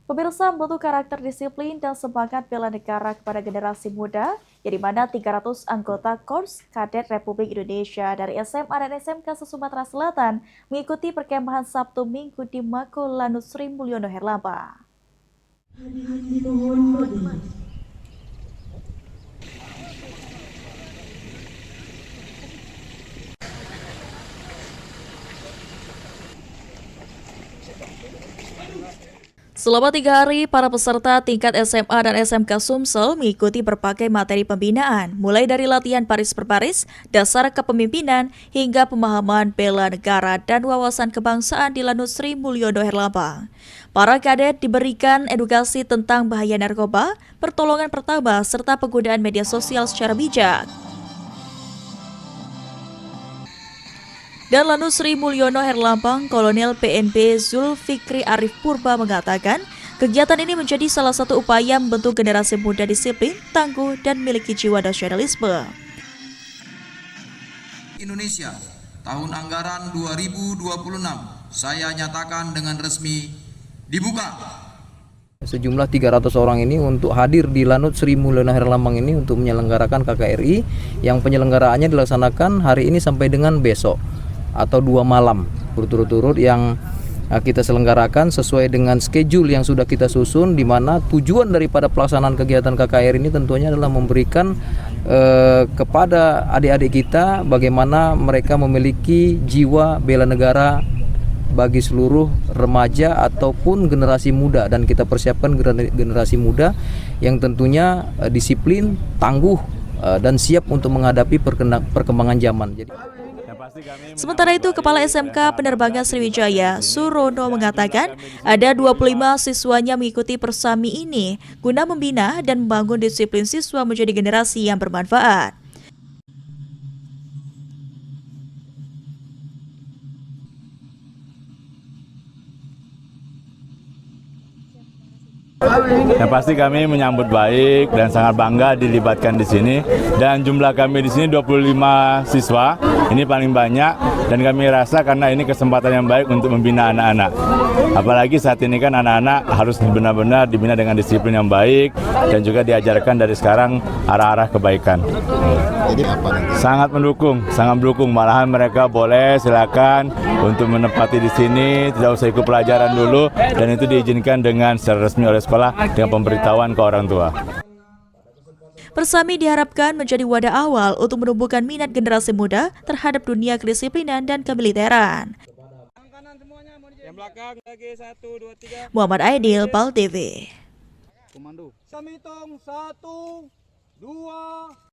Pemirsa membentuk karakter disiplin dan semangat bela negara kepada generasi muda, yang di mana 300 anggota Korps Kadet Republik Indonesia dari SMA dan SMK se-Sumatera Selatan mengikuti perkemahan Sabtu Minggu di Mako Lanut Sri Mulyono Herlambang. Selama 3 hari, para peserta tingkat SMA dan SMK Sumsel mengikuti berbagai materi pembinaan, mulai dari latihan baris per baris, dasar kepemimpinan, hingga pemahaman bela negara dan wawasan kebangsaan di Lanut Sri Mulyono Herlambang. Para kadet diberikan edukasi tentang bahaya narkoba, pertolongan pertama, serta penggunaan media sosial secara bijak. Dan Lanut Sri Mulyono Herlambang, Kolonel PNB Zulfikri Arif Purba mengatakan, kegiatan ini menjadi salah satu upaya membentuk generasi muda disiplin, tangguh, dan memiliki jiwa nasionalisme. Indonesia, tahun anggaran 2026, saya nyatakan dengan resmi dibuka. Sejumlah 300 orang ini untuk hadir di Lanut Sri Mulyono Herlambang ini untuk menyelenggarakan KKRI yang penyelenggaraannya dilaksanakan hari ini sampai dengan besok atau 2 malam berturut-turut yang kita selenggarakan sesuai dengan schedule yang sudah kita susun, di mana tujuan daripada pelaksanaan kegiatan KKR ini tentunya adalah memberikan kepada adik-adik kita bagaimana mereka memiliki jiwa bela negara bagi seluruh remaja ataupun generasi muda, dan kita persiapkan generasi muda yang tentunya disiplin, tangguh, dan siap untuk menghadapi perkembangan zaman. Sementara itu, Kepala SMK Penerbangan Sriwijaya, Surono, mengatakan ada 25 siswanya mengikuti persami ini guna membina dan membangun disiplin siswa menjadi generasi yang bermanfaat. Yang pasti kami menyambut baik dan sangat bangga dilibatkan di sini, dan jumlah kami di sini 25 siswa. Ini paling banyak dan kami rasa karena ini kesempatan yang baik untuk membina anak-anak. Apalagi saat ini kan anak-anak harus benar-benar dibina dengan disiplin yang baik dan juga diajarkan dari sekarang arah-arah kebaikan. Sangat mendukung, malahan mereka boleh silakan untuk menempati di sini, tidak usah ikut pelajaran dulu, dan itu diizinkan dengan secara resmi oleh sekolah dengan pemberitahuan ke orang tua. Persami diharapkan menjadi wadah awal untuk menumbuhkan minat generasi muda terhadap dunia kedisiplinan dan kemiliteran. Muhammad Aidil, PAL TV.